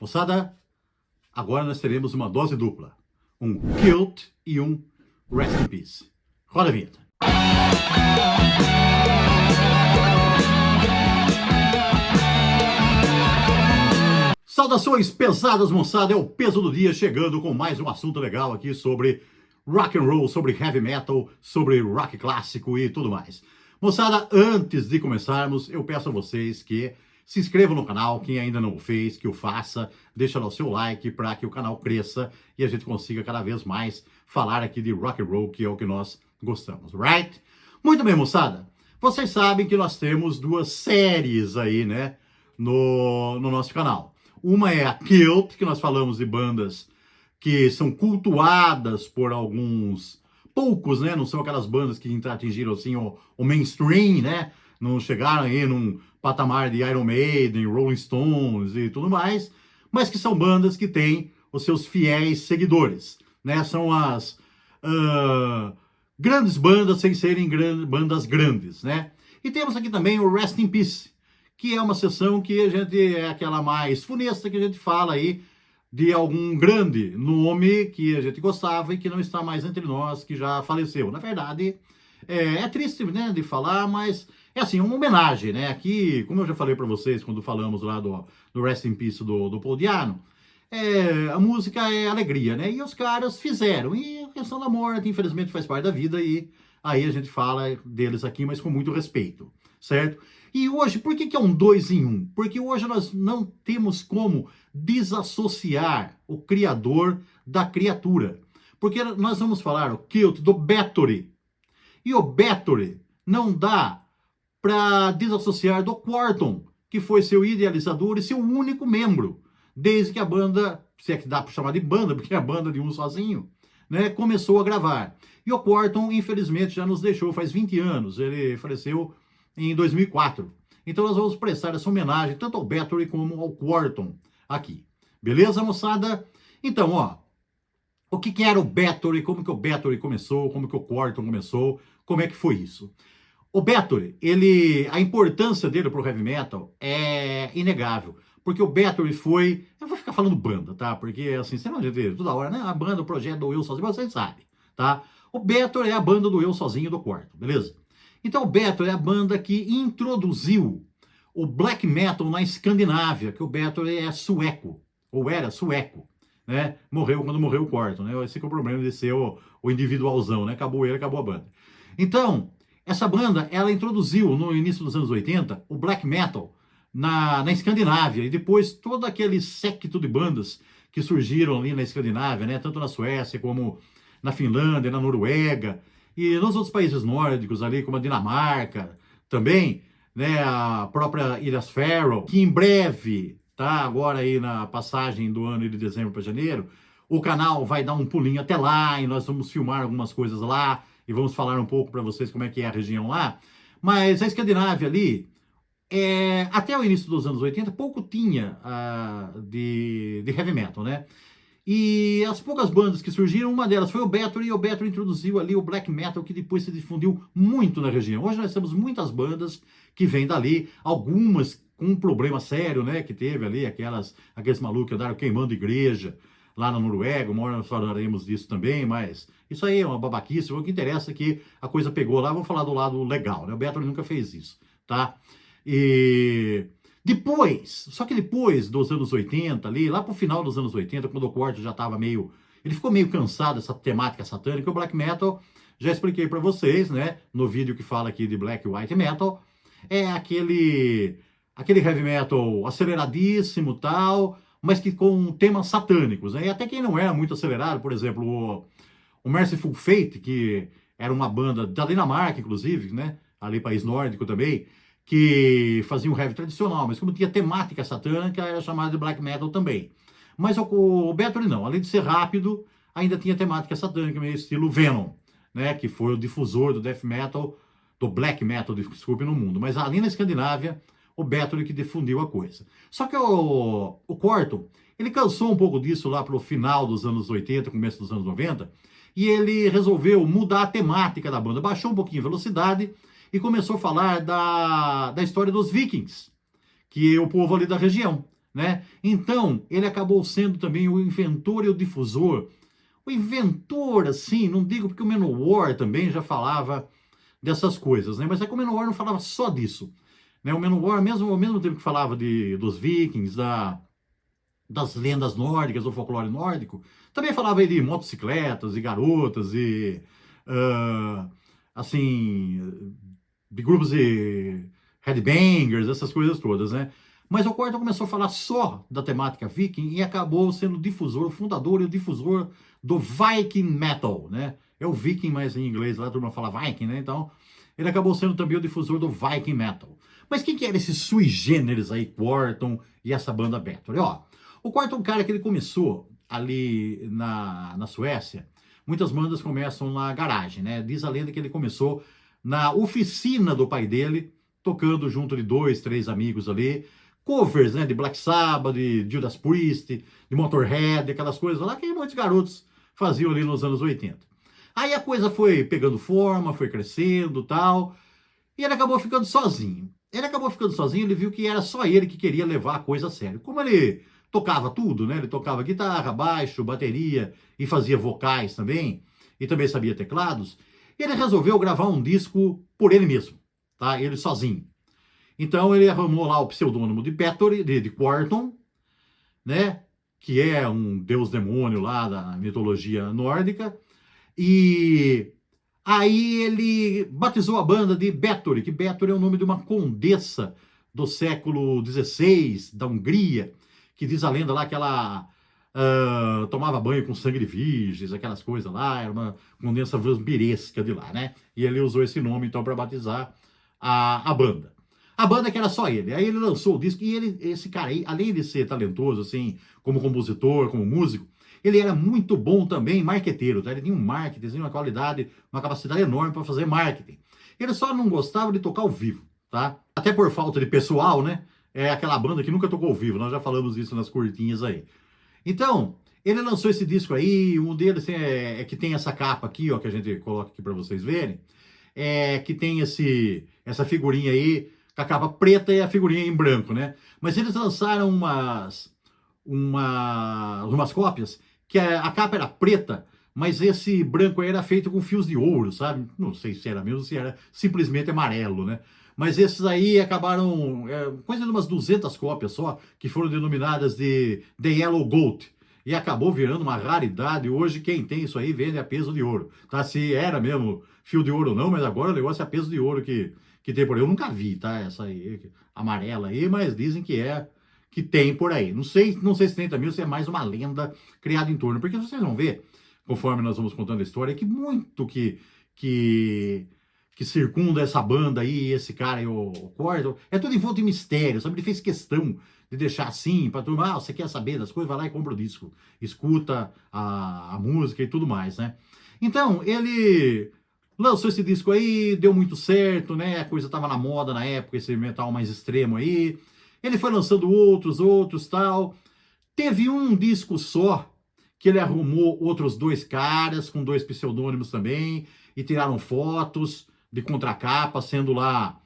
Moçada, agora nós teremos uma dose dupla. Um Kilt e um Rest in Peace. Roda a vinheta. Saudações pesadas, moçada, é o peso do dia chegando com mais um assunto legal aqui sobre rock and roll, sobre heavy metal, sobre rock clássico e tudo mais. Moçada, antes de começarmos, eu peço a vocês que se inscrevam no canal, quem ainda não o fez, que o faça, deixa lá o seu like para que o canal cresça e a gente consiga cada vez mais falar aqui de rock and roll, que é o que nós gostamos, right? Muito bem, moçada, vocês sabem que nós temos duas séries aí, né, no nosso canal. Uma é a Kilt, que nós falamos de bandas que são cultuadas por alguns poucos, né? Não são aquelas bandas que atingiram assim o mainstream, né? Não chegaram aí num patamar de Iron Maiden, Rolling Stones e tudo mais, mas que são bandas que têm os seus fiéis seguidores, né? São as grandes bandas sem serem bandas grandes, né? E temos aqui também o Rest in Peace, que é uma sessão que a gente é aquela mais funesta que a gente fala aí de algum grande nome que a gente gostava e que não está mais entre nós, que já faleceu. Na verdade, é triste, né, de falar, mas é assim, uma homenagem, né? Aqui, como eu já falei para vocês quando falamos lá do Rest in Peace do Paul Di'Anno, a música é alegria, né? E os caras fizeram. E a questão da morte, infelizmente, faz parte da vida e aí a gente fala deles aqui, mas com muito respeito, certo? E hoje, por que é um 2 em 1? Porque hoje nós não temos como desassociar o criador da criatura. Porque nós vamos falar o Kilt do Bathory. E o Bathory não dá para desassociar do Quorthon, que foi seu idealizador e seu único membro, desde que a banda, se é que dá para chamar de banda, porque é a banda de um sozinho, né, começou a gravar. E o Quorthon, infelizmente, já nos deixou faz 20 anos, ele faleceu em 2004. Então nós vamos prestar essa homenagem tanto ao Bathory como ao Quorthon aqui. Beleza, moçada? Então, ó, o que era o Bathory, como que o Bathory começou, como que o Quorthon começou, como é que foi isso? O Bathory, a importância dele pro heavy metal é inegável, porque o Bathory foi, eu vou ficar falando banda, tá? Porque assim, você não entende toda hora, né? A banda, o projeto do Eu Sozinho, vocês sabem, tá? O Bathory é a banda do Eu Sozinho do Quorthon, beleza? Então o Bathory é a banda que introduziu o black metal na Escandinávia, que o Bathory é sueco, ou era sueco, né? Morreu quando morreu o Quorthon, né? Esse que é o problema de ser o individualzão, né? Acabou ele, acabou a banda. Então, essa banda, ela introduziu no início dos anos 80 o black metal na Escandinávia, e depois todo aquele séquito de bandas que surgiram ali na Escandinávia, né? Tanto na Suécia como na Finlândia, na Noruega, e nos outros países nórdicos ali, como a Dinamarca, também, né, a própria Ilhas Faroe, que em breve, tá, agora aí na passagem do ano de dezembro para janeiro, o canal vai dar um pulinho até lá, e nós vamos filmar algumas coisas lá, e vamos falar um pouco para vocês como é que é a região lá. Mas a Escandinávia ali, até o início dos anos 80, pouco tinha de heavy metal, né? E as poucas bandas que surgiram, uma delas foi o Bathory, e o Bathory introduziu ali o black metal, que depois se difundiu muito na região. Hoje nós temos muitas bandas que vêm dali, algumas com um problema sério, né, que teve ali, aqueles malucos que andaram queimando igreja lá na Noruega, uma hora nós falaremos disso também, mas isso aí é uma babaquice. O que interessa é que a coisa pegou lá. Vamos falar do lado legal, né? O Bathory nunca fez isso, tá? E depois, só que depois dos anos 80 ali, lá pro final dos anos 80, quando o Quorthon já estava ele ficou meio cansado dessa temática satânica, o black metal, já expliquei para vocês, né, no vídeo que fala aqui de black white metal, é aquele heavy metal aceleradíssimo tal, mas que com temas satânicos, né? E até quem não era muito acelerado, por exemplo, o Merciful Fate, que era uma banda da Dinamarca, inclusive, né, ali país nórdico também, que fazia um heavy tradicional, mas como tinha temática satânica, era chamado de black metal também. Mas o Bathory não, além de ser rápido, ainda tinha temática satânica, meio estilo Venom, né, que foi o difusor do death metal, do black metal, desculpe, no mundo. Mas ali na Escandinávia, o Bathory que difundiu a coisa. Só que o Quorthon, ele cansou um pouco disso lá pro final dos anos 80, começo dos anos 90, e ele resolveu mudar a temática da banda, baixou um pouquinho a velocidade, e começou a falar da história dos vikings, que é o povo ali da região, né? Então, ele acabou sendo também o inventor e o difusor. O inventor, assim, não digo porque o Manowar também já falava dessas coisas, né? Mas é que o Manowar não falava só disso, né? O Manowar, mesmo ao mesmo tempo que falava dos vikings, das lendas nórdicas, do folclore nórdico, também falava aí de motocicletas e garotas e, ah, assim, de grupos de headbangers, essas coisas todas, né? Mas o Quarto começou a falar só da temática viking e acabou sendo o difusor, o fundador e o difusor do Viking Metal, né? É o Viking, mas em inglês lá a turma fala Viking, né? Então, ele acabou sendo também o difusor do Viking Metal. Mas quem que era esse sui generis aí, Quarton e essa banda Bathory? Ó, o Quarton é um cara que ele começou ali na Suécia. Muitas bandas começam na garagem, né? Diz a lenda que ele começou na oficina do pai dele, tocando junto de 2, 3 amigos ali, covers, né, de Black Sabbath, de Judas Priest, de Motorhead, aquelas coisas lá que muitos garotos faziam ali nos anos 80. Aí a coisa foi pegando forma, foi crescendo e tal, e ele acabou ficando sozinho. Ele acabou ficando sozinho, ele viu que era só ele que queria levar a coisa a sério. Como ele tocava tudo, né? Ele tocava guitarra, baixo, bateria e fazia vocais também, e também sabia teclados. Ele resolveu gravar um disco por ele mesmo, tá? Ele sozinho. Então ele arrumou lá o pseudônimo de Bathory, de Quarton, né? Que é um deus demônio lá da mitologia nórdica. E aí ele batizou a banda de Bathory, que Bathory é o nome de uma condessa do século XVI, da Hungria, que diz a lenda lá que ela tomava banho com sangue de virgens, aquelas coisas lá, era uma condessa vampiresca de lá, né? E ele usou esse nome então para batizar a banda. A banda que era só ele. Aí ele lançou o disco e esse cara aí, além de ser talentoso, assim, como compositor, como músico, ele era muito bom também marqueteiro, tá? Ele tinha um marketing, uma qualidade, uma capacidade enorme para fazer marketing. Ele só não gostava de tocar ao vivo, tá? Até por falta de pessoal, né? É aquela banda que nunca tocou ao vivo, nós já falamos isso nas curtinhas aí. Então, ele lançou esse disco aí, um deles assim, é que tem essa capa aqui, ó, que a gente coloca aqui para vocês verem, que tem essa figurinha aí, com a capa preta e a figurinha em branco, né? Mas eles lançaram umas cópias que a capa era preta, mas esse branco aí era feito com fios de ouro, sabe? Não sei se era mesmo, se era simplesmente amarelo, né? Mas esses aí acabaram, coisa de umas 200 cópias só, que foram denominadas de The Yellow Gold. E acabou virando uma raridade. Hoje quem tem isso aí vende a peso de ouro. Tá? Se era mesmo fio de ouro ou não, mas agora o negócio é a peso de ouro que tem por aí. Eu nunca vi, tá? Essa aí, amarela aí, mas dizem que tem por aí. Não sei se 30 mil, se é mais uma lenda criada em torno. Porque vocês vão ver, conforme nós vamos contando a história, que muito que circunda essa banda aí, esse cara aí, o Quarton, é tudo envolto em mistério, sabe? Ele fez questão de deixar assim, pra turma, você quer saber das coisas, vai lá e compra o disco, escuta a música e tudo mais, né? Então, ele lançou esse disco aí, deu muito certo, né? A coisa tava na moda na época, esse metal mais extremo aí. Ele foi lançando outros, tal. Teve um disco só, que ele arrumou outros 2 caras, com 2 pseudônimos também, e tiraram fotos de contracapa, sendo lá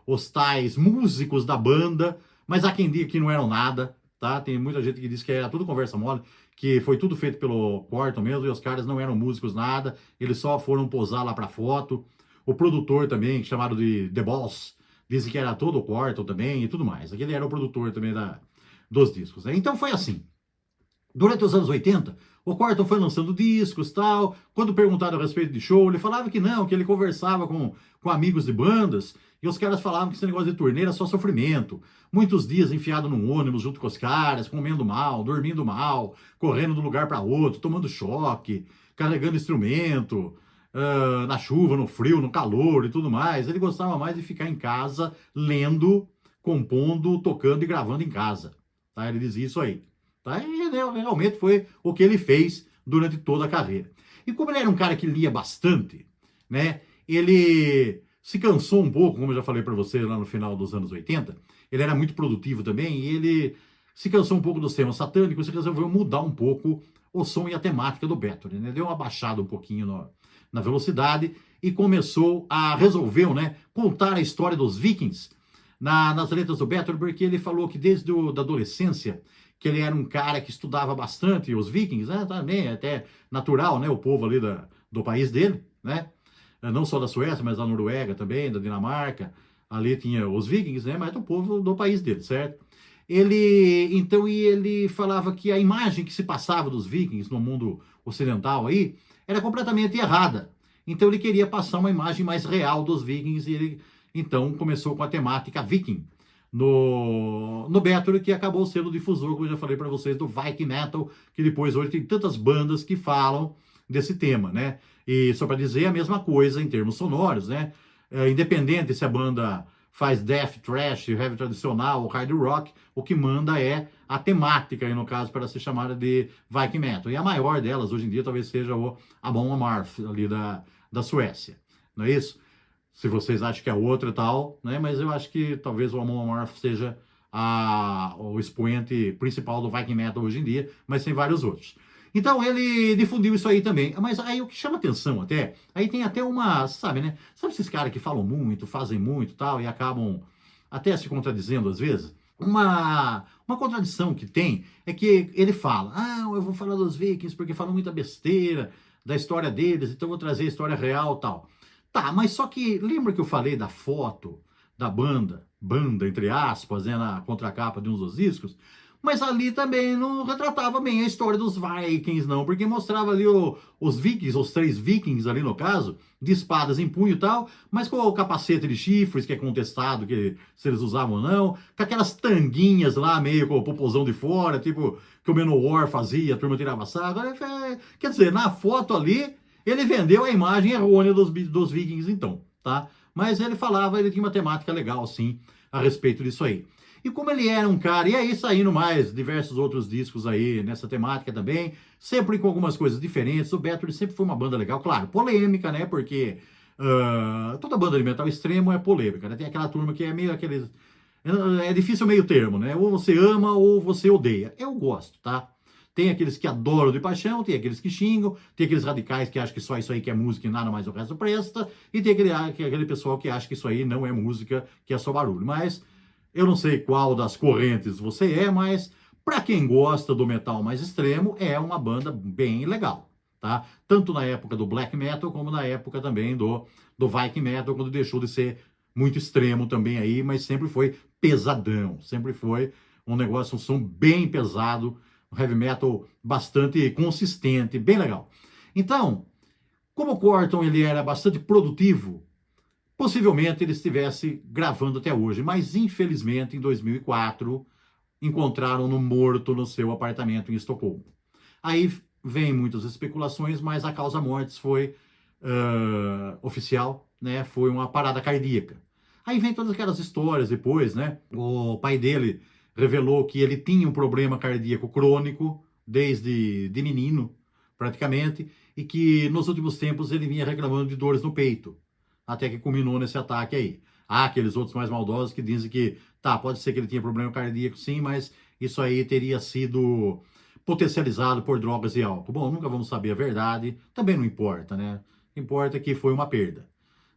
os tais músicos da banda, mas há quem diga que não eram nada, tá? Tem muita gente que diz que era tudo conversa mole, que foi tudo feito pelo Quarton mesmo, e os caras não eram músicos nada, eles só foram posar lá pra foto. O produtor também, chamado de The Boss, disse que era todo o Quarton também e tudo mais. Aquele era o produtor também dos discos, né? Então foi assim. Durante os anos 80, o Quarton foi lançando discos e tal. Quando perguntado a respeito de show, ele falava que não, que ele conversava com amigos de bandas, e os caras falavam que esse negócio de turnê era só sofrimento. Muitos dias enfiado num ônibus junto com os caras, comendo mal, dormindo mal, correndo de um lugar para outro, tomando choque, carregando instrumento, na chuva, no frio, no calor e tudo mais. Ele gostava mais de ficar em casa, lendo, compondo, tocando e gravando em casa. Tá? Ele dizia isso aí. Tá? E realmente foi o que ele fez durante toda a carreira. E como ele era um cara que lia bastante, né, ele se cansou um pouco, como eu já falei para você lá no final dos anos 80, ele era muito produtivo também, e ele se cansou um pouco dos temas satânicos e resolveu mudar um pouco o som e a temática do Bathory, né? Deu uma baixada um pouquinho na velocidade e começou a resolver, né, contar a história dos vikings nas letras do Bathory, porque ele falou que desde da adolescência, que ele era um cara que estudava bastante os vikings, né? Também até natural, né? O povo ali do país dele, né? Não só da Suécia, mas da Noruega também, da Dinamarca. Ali tinha os vikings, né? Mas do povo do país dele, certo? Então, e ele falava que a imagem que se passava dos vikings no mundo ocidental aí era completamente errada. Então ele queria passar uma imagem mais real dos vikings e ele então começou com a temática viking no Bathory, que acabou sendo o difusor, como eu já falei para vocês, do Viking Metal, que depois hoje tem tantas bandas que falam desse tema, né? E só para dizer a mesma coisa em termos sonoros, né? Independente se a banda faz death, thrash, heavy tradicional ou hard rock, o que manda é a temática, aí no caso, para ser chamada de Viking Metal. E a maior delas, hoje em dia, talvez seja o Amon Amarth, ali da Suécia. Não é isso? Se vocês acham que é outra e tal, né? Mas eu acho que talvez o Amon Amarth seja o expoente principal do Viking Metal hoje em dia, mas tem vários outros. Então ele difundiu isso aí também. Mas aí o que chama atenção até, aí tem até uma, sabe, né? Sabe esses caras que falam muito, fazem muito e tal, e acabam até se contradizendo às vezes? Uma contradição que tem é que ele fala, eu vou falar dos vikings porque falam muita besteira da história deles, então eu vou trazer a história real e tal. Tá, mas só que lembra que eu falei da foto da banda entre aspas, né, na contracapa de um dos discos? Mas ali também não retratava bem a história dos Vikings, não, porque mostrava ali os Vikings, os 3 Vikings ali no caso, de espadas em punho e tal, mas com o capacete de chifres, que é contestado que se eles usavam ou não, com aquelas tanguinhas lá, meio com o popozão de fora, tipo que o Manowar fazia, a turma tirava sarro. Quer dizer, na foto ali, ele vendeu a imagem errônea dos Vikings então, tá? Mas ele falava, ele tinha uma temática legal, sim, a respeito disso aí. E como ele era um cara, e aí saindo mais diversos outros discos aí nessa temática também, sempre com algumas coisas diferentes, o Bathory sempre foi uma banda legal, claro, polêmica, né, porque toda banda de metal extremo é polêmica, né, tem aquela turma que é meio aqueles, é difícil meio termo, né, ou você ama ou você odeia, eu gosto, tá? Tem aqueles que adoram de paixão, tem aqueles que xingam, tem aqueles radicais que acham que só isso aí que é música e nada mais o resto presta, e tem aquele pessoal que acha que isso aí não é música, que é só barulho, mas... Eu não sei qual das correntes você é, mas para quem gosta do metal mais extremo, é uma banda bem legal, tá? Tanto na época do black metal, como na época também do Viking Metal, quando deixou de ser muito extremo também aí, mas sempre foi pesadão, sempre foi um negócio, um som bem pesado, um heavy metal bastante consistente, bem legal. Então, como o Corton ele era bastante produtivo, possivelmente ele estivesse gravando até hoje, mas infelizmente em 2004 encontraram-no morto no seu apartamento em Estocolmo. Aí vem muitas especulações, mas a causa mortis foi oficial, né? Foi uma parada cardíaca. Aí vem todas aquelas histórias depois, né? O pai dele revelou que ele tinha um problema cardíaco crônico desde de menino, praticamente, e que nos últimos tempos ele vinha reclamando de dores no peito, até que culminou nesse ataque aí. Há aqueles outros mais maldosos que dizem que, tá, pode ser que ele tinha problema cardíaco sim, mas isso aí teria sido potencializado por drogas e álcool. Bom, nunca vamos saber a verdade, também não importa, né? Importa que foi uma perda,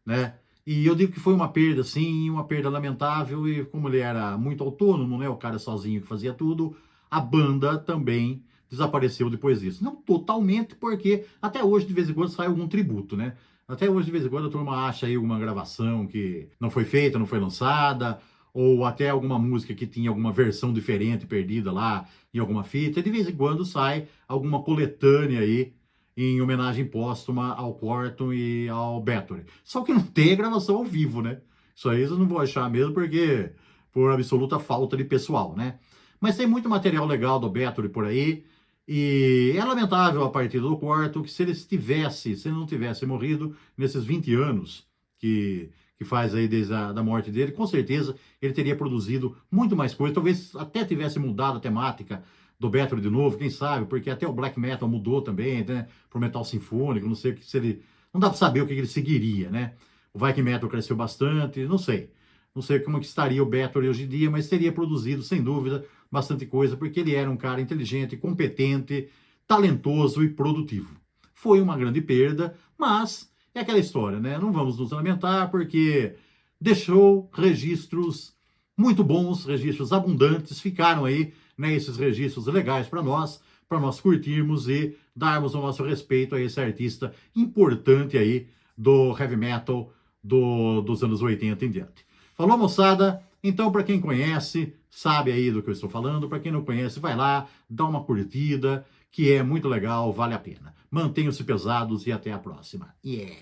né? E eu digo que foi uma perda, sim, uma perda lamentável, e como ele era muito autônomo, né, o cara sozinho que fazia tudo, a banda também desapareceu depois disso. Não totalmente, porque até hoje, de vez em quando, sai algum tributo, né? Até hoje, de vez em quando, a turma acha aí alguma gravação que não foi feita, não foi lançada, ou até alguma música que tinha alguma versão diferente perdida lá em alguma fita. E de vez em quando sai alguma coletânea aí em homenagem póstuma ao Corton e ao Bathory. Só que não tem gravação ao vivo, né? Isso aí vocês não vão achar mesmo, porque por absoluta falta de pessoal, né? Mas tem muito material legal do Bathory por aí. E é lamentável a partir do Corton que se ele não tivesse morrido nesses 20 anos que faz aí desde a morte dele, com certeza ele teria produzido muito mais coisa, talvez até tivesse mudado a temática do Bathory de novo, quem sabe, porque até o black metal mudou também, né, pro metal sinfônico, não sei se ele, não dá para saber o que ele seguiria, né? O Viking Metal cresceu bastante, não sei como que estaria o Bathory hoje em dia, mas teria produzido, sem dúvida, bastante coisa, porque ele era um cara inteligente, competente, talentoso e produtivo. Foi uma grande perda, mas é aquela história, né? Não vamos nos lamentar, porque deixou registros muito bons, registros abundantes, ficaram aí, né, esses registros legais para nós curtirmos e darmos o nosso respeito a esse artista importante aí do heavy metal dos anos 80 em diante. Falou, moçada? Então, para quem conhece, sabe aí do que eu estou falando. Para quem não conhece, vai lá, dá uma curtida, que é muito legal, vale a pena. Mantenham-se pesados e até a próxima. Yeah!